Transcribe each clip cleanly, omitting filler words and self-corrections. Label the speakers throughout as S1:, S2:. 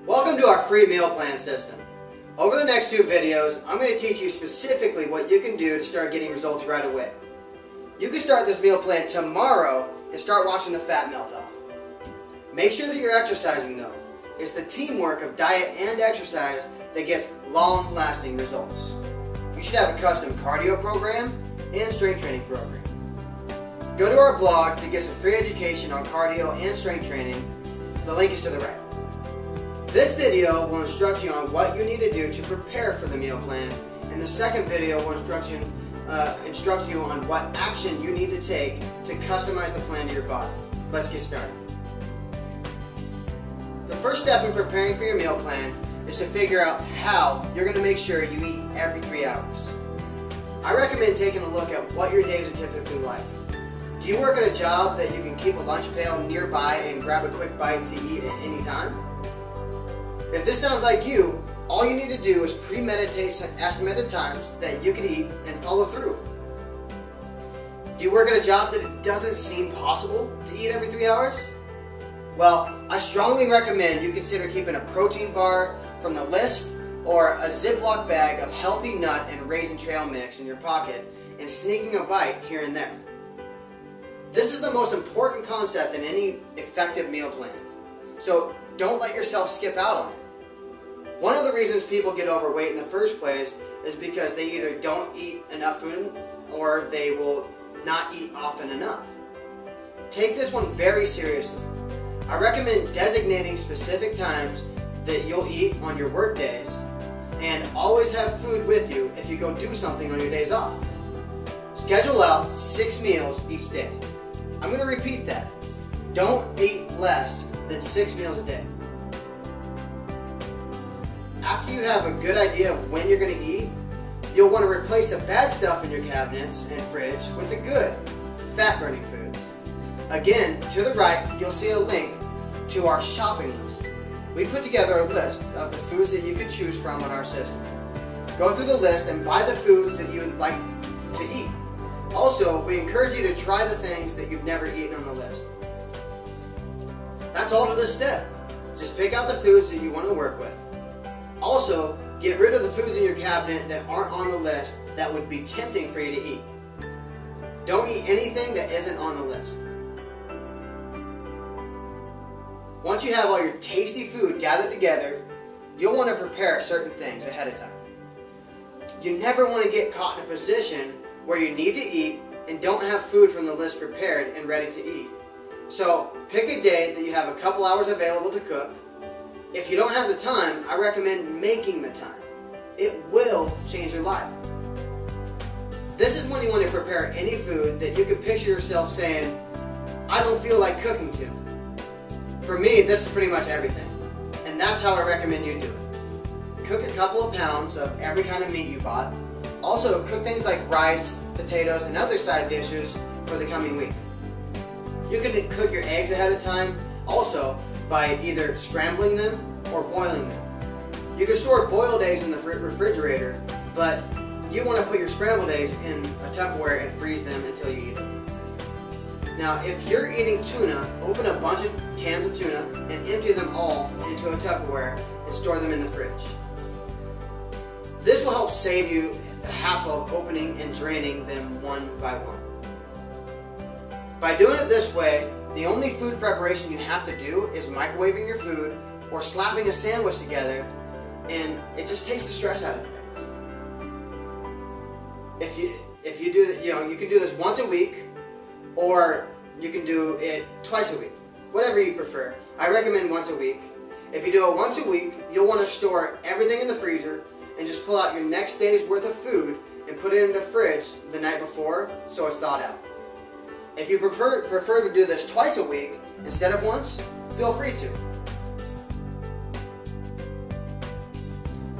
S1: Welcome to our free meal plan system. Over the next two videos, I'm going to teach you specifically what you can do to start getting results right away. You can start this meal plan tomorrow and start watching the fat melt off. Make sure that you're exercising though. It's the teamwork of diet and exercise that gets long-lasting results. You should have a custom cardio program and strength training program. Go to our blog to get some free education on cardio and strength training. The link is to the right. This video will instruct you on what you need to do to prepare for the meal plan, and the second video will instruct you on what action you need to take to customize the plan to your body. Let's get started. The first step in preparing for your meal plan is to figure out how you're going to make sure you eat every 3 hours. I recommend taking a look at what your days are typically like. Do you work at a job that you can keep a lunch pail nearby and grab a quick bite to eat at any time? If this sounds like you, all you need to do is premeditate some estimated times that you can eat and follow through. Do you work at a job that it doesn't seem possible to eat every 3 hours? Well, I strongly recommend you consider keeping a protein bar from the list or a Ziploc bag of healthy nut and raisin trail mix in your pocket and sneaking a bite here and there. This is the most important concept in any effective meal plan, so don't let yourself skip out on it. One of the reasons people get overweight in the first place is because they either don't eat enough food or they will not eat often enough. Take this one very seriously. I recommend designating specific times that you'll eat on your work days and always have food with you if you go do something on your days off. Schedule out 6 meals each day. I'm going to repeat that. Don't eat less than 6 meals a day. After you have a good idea of when you're going to eat, you'll want to replace the bad stuff in your cabinets and fridge with the good, fat-burning foods. Again, to the right, you'll see a link to our shopping list. We put together a list of the foods that you can choose from on our system. Go through the list and buy the foods that you would like to eat. Also, we encourage you to try the things that you've never eaten on the list. That's all to this step. Just pick out the foods that you want to work with. Also, get rid of the foods in your cabinet that aren't on the list that would be tempting for you to eat. Don't eat anything that isn't on the list. Once you have all your tasty food gathered together, you'll want to prepare certain things ahead of time. You never want to get caught in a position where you need to eat and don't have food from the list prepared and ready to eat. So pick a day that you have a couple hours available to cook. If you don't have the time, I recommend making the time. It will change your life. This is when you want to prepare any food that you can picture yourself saying, I don't feel like cooking to. For me, this is pretty much everything. And that's how I recommend you do it. Cook a couple of pounds of every kind of meat you bought. Also, cook things like rice, potatoes, and other side dishes for the coming week. You can cook your eggs ahead of time also by either scrambling them or boiling them. You can store boiled eggs in the refrigerator, but you want to put your scrambled eggs in a Tupperware and freeze them until you eat them. Now, if you're eating tuna, open a bunch of cans of tuna and empty them all into a Tupperware and store them in the fridge. This will help save you the hassle of opening and draining them one by one. By doing it this way, the only food preparation you have to do is microwaving your food or slapping a sandwich together, and it just takes the stress out of things. If you do that, you can do this once a week, or you can do it twice a week, whatever you prefer. I recommend once a week. If you do it once a week, you'll want to store everything in the freezer and just pull out your next day's worth of food and put it in the fridge the night before so it's thawed out. If you prefer to do this twice a week instead of once, feel free to.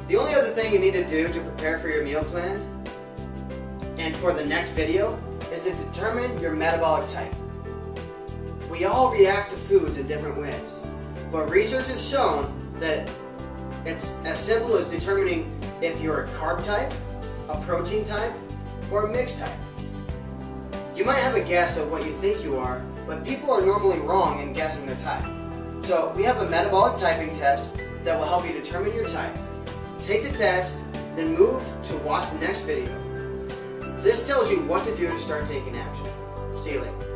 S1: The only other thing you need to do to prepare for your meal plan and for the next video is to determine your metabolic type. We all react to foods in different ways, but research has shown that it's as simple as determining if you're a carb type, a protein type, or a mixed type. You might have a guess of what you think you are, but people are normally wrong in guessing their type. So we have a metabolic typing test that will help you determine your type. Take the test, then move to watch the next video. This tells you what to do to start taking action. See you later.